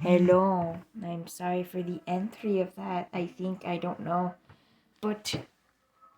Hello, I'm sorry for the entry of that. I don't know. But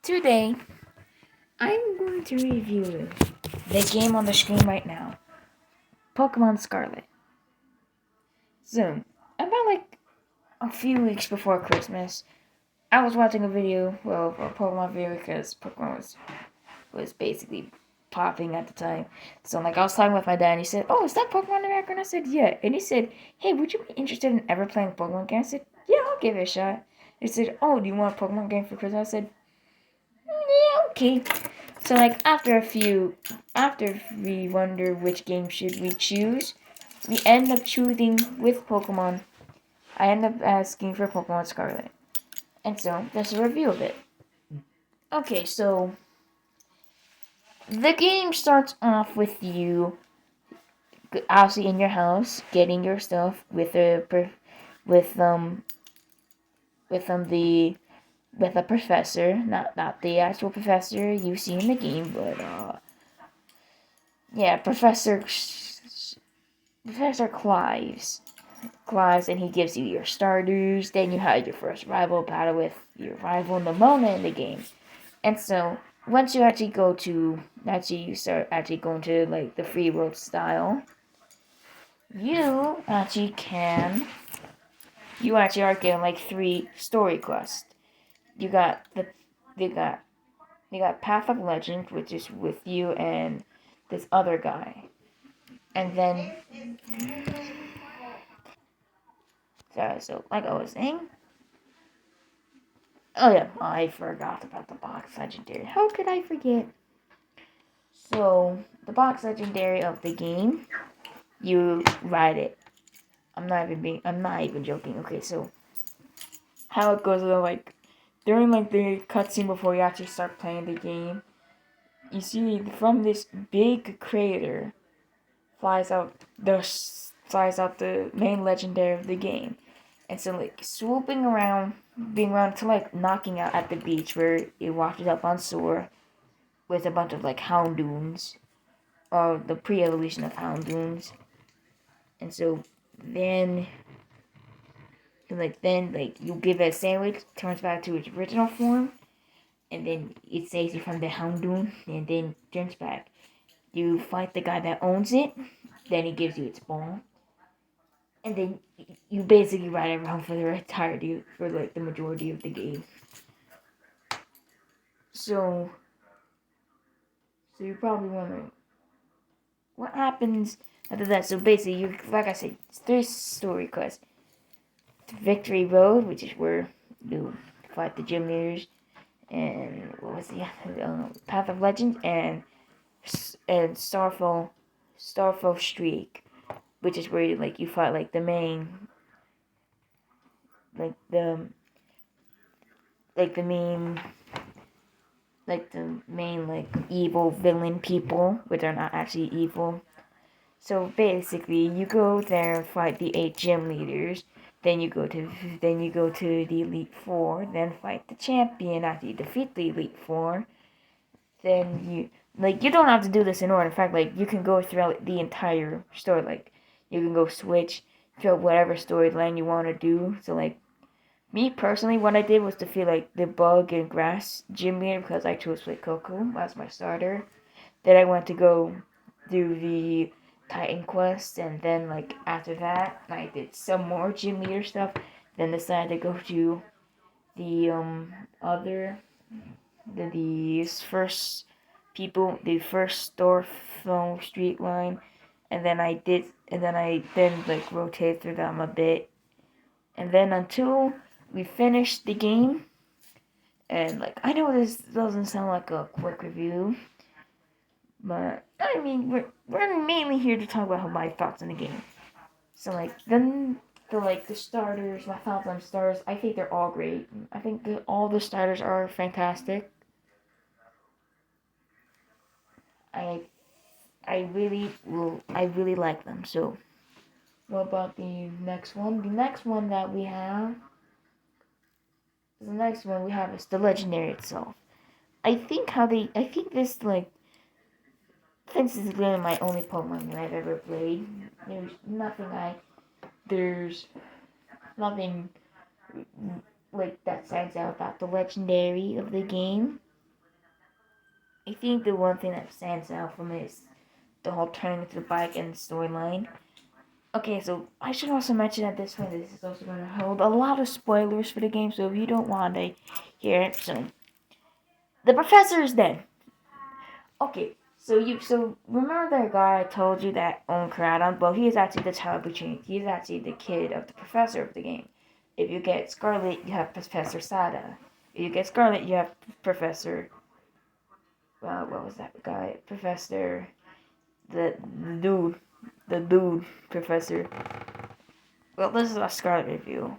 today, I'm going to review the game on the screen right now, Pokemon Scarlet. So, about like a few weeks before Christmas, I was watching a video, a Pokemon video because Pokemon was basically popping at the time. So, I was talking with my dad, and he said, "Oh, is that Pokemon in the background?" I said, "Yeah." And he said, "Hey, would you be interested in ever playing a Pokemon game?" I said, "Yeah, I'll give it a shot." He said, "Oh, do you want a Pokemon game for Christmas?" I said, "Yeah, okay." So, after we wonder which game should we choose, we end up choosing with Pokemon. I end up asking for Pokemon Scarlet. And so, that's a review of it. Okay, so the game starts off with you obviously in your house getting your stuff with um the with a professor, not the actual professor you see in the game, but yeah, Professor Clives, and he gives you your starters. Then you have your first rival battle with your rival Nimona in the game. And so once you actually you start actually going to like the free world style, you actually can you actually are getting like three story quests. You got the you got you got Path of Legend, which is with you and this other guy. And then so like I was saying, oh yeah, I forgot about the box legendary. How could I forget? So the box legendary of the game, you ride it. I'm not even joking. Okay, so how it goes is like during like the cutscene before you actually start playing the game, you see from this big crater flies out the main legendary of the game. And so like swooping around, being around to like knocking out at the beach where it washes up on shore with a bunch of like Houndoons, or the pre-evolution of Houndoons. And so then then you give it a sandwich, turns back to its original form, and then it saves you from the Houndoon, and then turns back. You fight the guy that owns it, then he gives you its ball, and then you basically ride around for the entirety for like the majority of the game. So, so you're probably wondering what happens after that. So basically, you like I said, it's three story quests: Victory Road, which is where you fight the gym leaders, and what was the other? Path of Legend, and Starfall Streak, which is where you fight like the main like the main like evil villain people, which are not actually evil. So basically, you go there and fight the 8 gym leaders. Then you go to the Elite Four. Then fight the champion after you defeat the Elite Four. Then you don't have to do this in order. In fact, like you can go throughout the entire story. Like you can go switch throughout whatever storyline you want to do. So like me personally, what I did was to feel like the bug and grass gym leader because I chose to play Coco as my starter. Then I went to go do the Titan quest, and then like after that, I did some more gym leader stuff. Then decided to go to the other the first Stormflow street line, and then I then like rotated through them a bit, and then until we finished the game. And like I know this doesn't sound like a quick review, but I mean we're mainly here to talk about my thoughts on the game. So like then the starters, my thoughts on starters, I think they're all great. I think that all the starters are fantastic. I I really like them. So what about the next one? The next one we have is the legendary itself. I think this like since this is really my only Pokemon that I've ever played, there's nothing I there's nothing like that stands out about the legendary of the game. I think the one thing that stands out from it is the whole turning into the bike and storyline. Okay, so I should also mention at this point this is also going to hold a lot of spoilers for the game, so if you don't want to hear it, so the professor is dead. Okay, so remember that guy I told you that owned Kratom? Well, he is actually the child between. He is actually the kid of the professor of the game. If you get Scarlet, you have Professor Sada. If you get Scarlet, you have Professor. What was that guy? Professor. The dude. The dude. Professor. Well, this is a Scarlet review.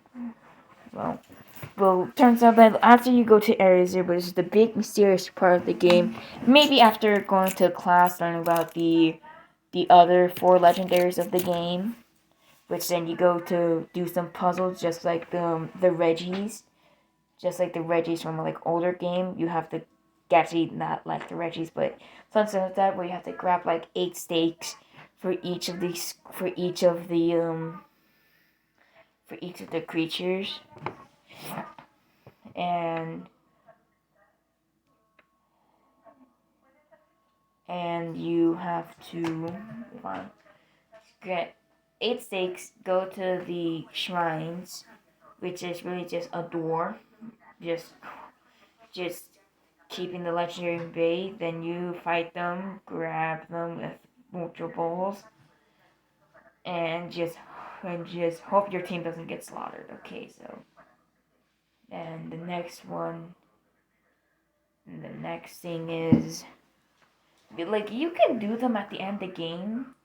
Well, turns out that after you go to Area Zero, which is the big mysterious part of the game, maybe after going to class learning about the other 4 legendaries of the game, which then you go to do some puzzles just like the Reggies, just like the Reggies from like older game. You have to actually not like the Reggies, but something like that where you have to grab like 8 stakes for each of these for each of the creatures, and you have to get 8 stakes, go to the shrines, which is really just a door, just keeping the legendary in bay. Then you fight them, grab them with multiple balls, and just hope your team doesn't get slaughtered. Okay, so and the next thing is like you can do them at the end of the game.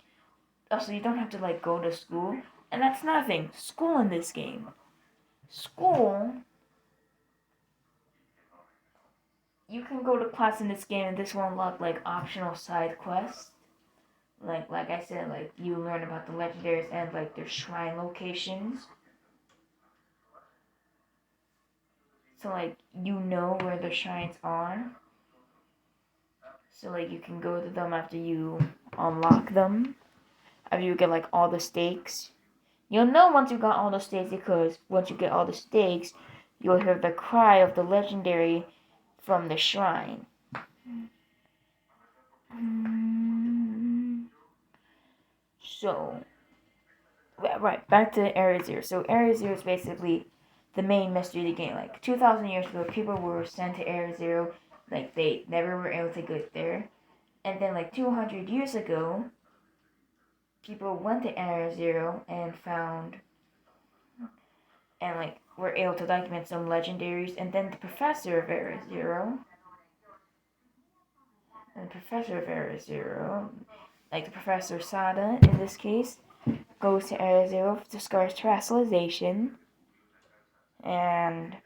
Also, you don't have to like go to school, and that's nothing. School in this game. School. You can go to class in this game, and this will unlock like optional side quests. Like I said, like you learn about the legendaries and like their shrine locations. So like you know where the shrines are. So like you can go to them after you unlock them. After you get like all the stakes. You'll know once you got all the stakes because once you get all the stakes, you'll hear the cry of the legendary from the shrine. So, right, back to Area Zero. So Area Zero is basically the main mystery of the game. Like 2,000 years ago, people were sent to Area Zero, like they never were able to get there. And then like 200 years ago, people went to Area Zero and found and like were able to document some legendaries. And then the professor of Area Zero, like the Professor Sada in this case, goes to Area Zero, discovers terrestrialization, and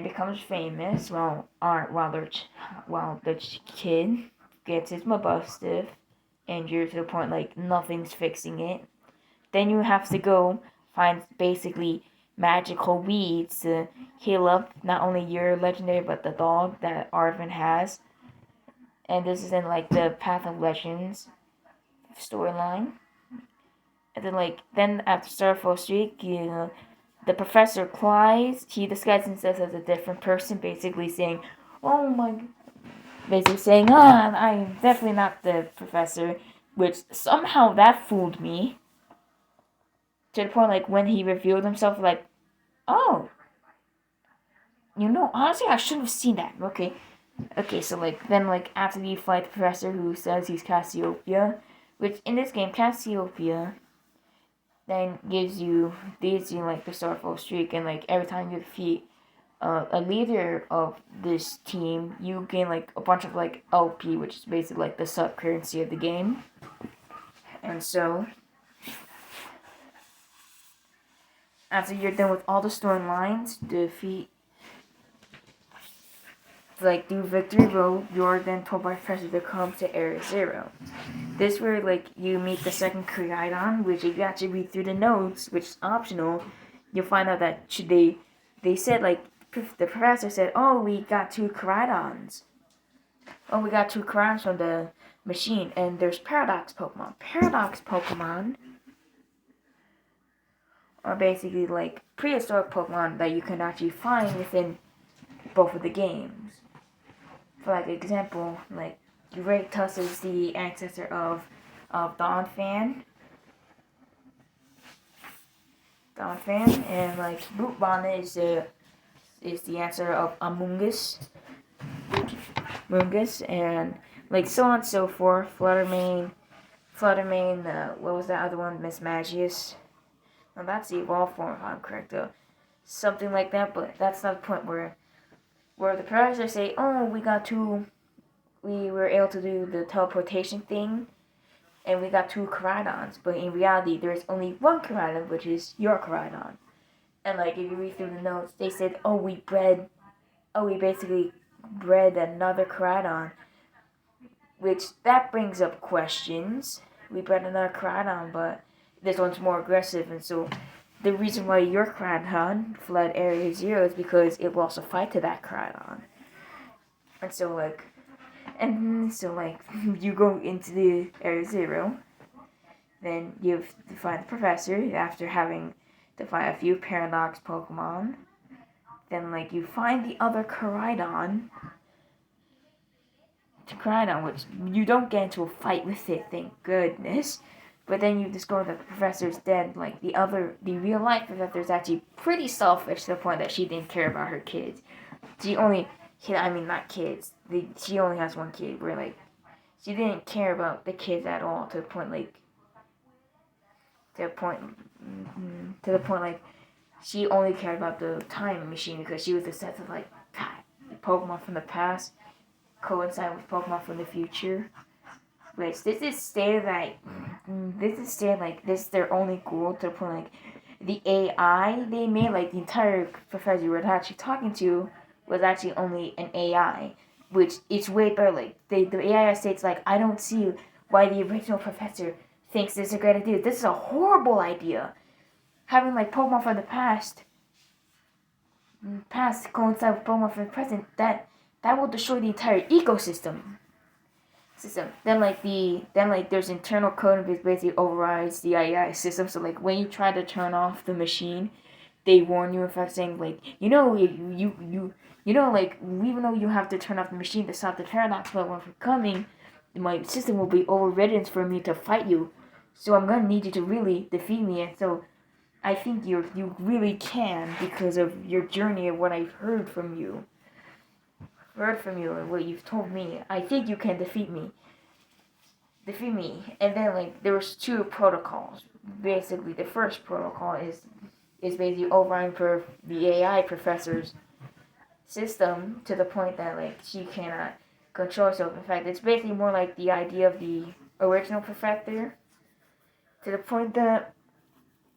becomes famous while the kid gets his Mabustif injured to the point like nothing's fixing it. Then you have to go find basically magical weeds to heal up not only your legendary but the dog that Arvin has. And this is in like the Path of Legends storyline. And then after Starfall Streak, the professor Clyde, he disguises himself as a different person, basically saying, "Oh my," basically saying, I'm definitely not the professor," which somehow that fooled me. To the point, like when he revealed himself, like, "Oh, honestly, I should have seen that." Okay, so then after you fight the professor who says he's Cassiopeia, which in this game Cassiopeia then gives you like the Starfall Streak, and like every time you defeat a leader of this team, you gain like a bunch of like LP, which is basically like the sub currency of the game. And so after you're done with all the storylines, defeat do Victory Road, you're then told by Professor to come to Area Zero. This where you meet the second Koraidon, which if you actually read through the notes, which is optional, you'll find out that they said the professor said, "Oh, we got 2 Koraidons. Oh, we got 2 Koraidons from the machine, and there's Paradox Pokemon. Paradox Pokemon are basically like prehistoric Pokemon that you can actually find within both of the games. For like example, like Ratus is the ancestor of Donphan, and like Bootbonnet is the answer of Amoonguss, and like so on and so forth. Fluttermane, what was that other one? Miss Magius. Well, that's the evolved form, if I'm correct, though. Something like that, but that's not the point where the professors say, oh, we were able to do the teleportation thing, and we got 2 Koraidons, but in reality, there's only 1 Koraidon, which is your Koraidon. And like, if you read through the notes, they said, we basically bred another Koraidon, which that brings up questions. We bred another Koraidon, but this one's more aggressive, and so the reason why your Koraidon fled Area 0 is because it will also fight to that Koraidon. And so you go into the Area 0, then you find the professor after having to find a few Paradox Pokemon. Then like you find the other Koraidon, which you don't get into a fight with it, thank goodness. But then you discover that the professor's dead. Like the real life professor's actually pretty selfish to the point that she didn't care about her kids. She only not kids. She only has 1 kid. Where like she didn't care about the kids at all to the point like she only cared about the time machine because she was obsessed with like Pokemon from the past coincide with Pokemon from the future. Which this is their only goal to the point like the AI they made, like the entire professor you were actually talking to was actually only an AI, which is way better. Like the AI states like, I don't see why the original professor thinks this is a great idea. This is a horrible idea. Having like Pokemon from the past coincide with Pokemon from the present, that will destroy the entire ecosystem. Then there's internal code that basically overrides the AI system. So like when you try to turn off the machine, they warn you in fact saying like, you know like even though you have to turn off the machine to stop the Paradox Pokemon from coming, my system will be overridden for me to fight you. So I'm gonna need you to really defeat me. And so I think you really can because of your journey and what I've heard from you and what you've told me. I think you can defeat me. And then like there was 2 protocols. Basically, the first protocol is basically overriding for the AI professor's system to the point that like she cannot control herself. In fact, it's basically more like the idea of the original professor to the point that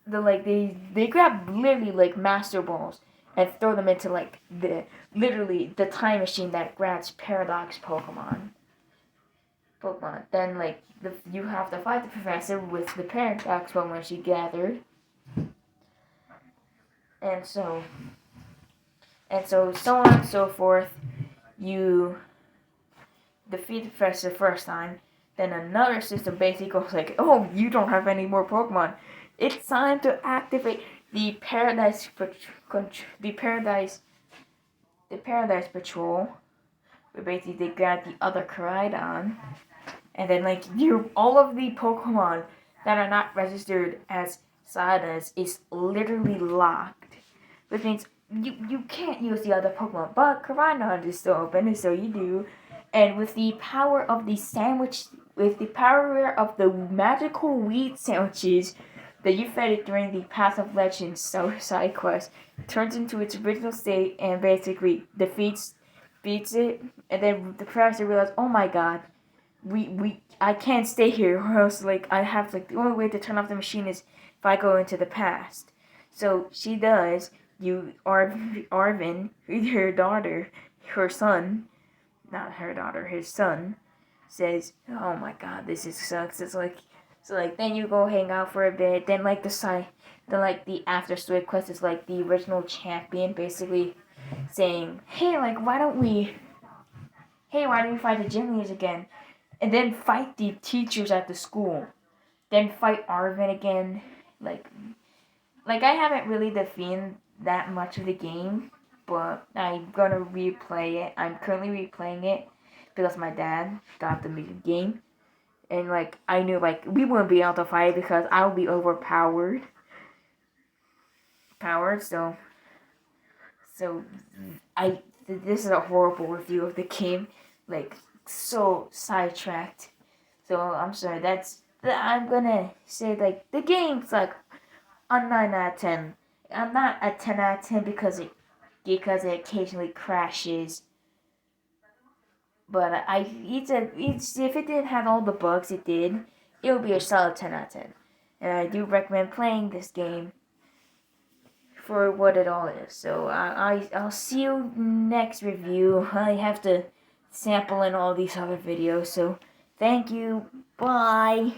they grab literally like master balls and throw them into like the time machine that grabs Paradox Pokemon. Then like you have to fight the professor with the Paradox Pokemon she gathered, and so on and so forth. You defeat the professor the first time, then another system basically goes like, oh, you don't have any more Pokemon. It's time to activate the Paradise Patrol, where basically they grab the other Koraidon, and then like all of the Pokemon that are not registered as Stardust is literally locked, which means you can't use the other Pokemon, but Koraidon is still open, and so you do. And with the power of the magical wheat sandwiches that you fed it during the Path of Legends side quest, turns into its original state and basically beats it. And then the professor realizes, oh my god, I can't stay here, or else like I have like the only way to turn off the machine is if I go into the past. So she does. Arvin, her daughter, his son, says, "Oh my god, this sucks." It's like, so like then you go hang out for a bit. Then like the after Swift quest is like the original champion basically saying, "Hey, like why don't we fight the gym leaders again, and then fight the teachers at the school, then fight Arvin again, like." Like, I haven't really defended that much of the game, but I'm gonna replay it. I'm currently replaying it because my dad got the game, and like I knew like we wouldn't be able to fight because I would be overpowered. So so this is a horrible review of the game, like so sidetracked. So I'm sorry. I'm gonna say like the game's like a 9 out of 10. I'm not a 10 out of 10 because it occasionally crashes. But it's if it didn't have all the bugs it did, it would be a solid 10 out of 10. And I do recommend playing this game for what it all is. So I'll see you next review. I have to sample in all these other videos. So thank you. Bye.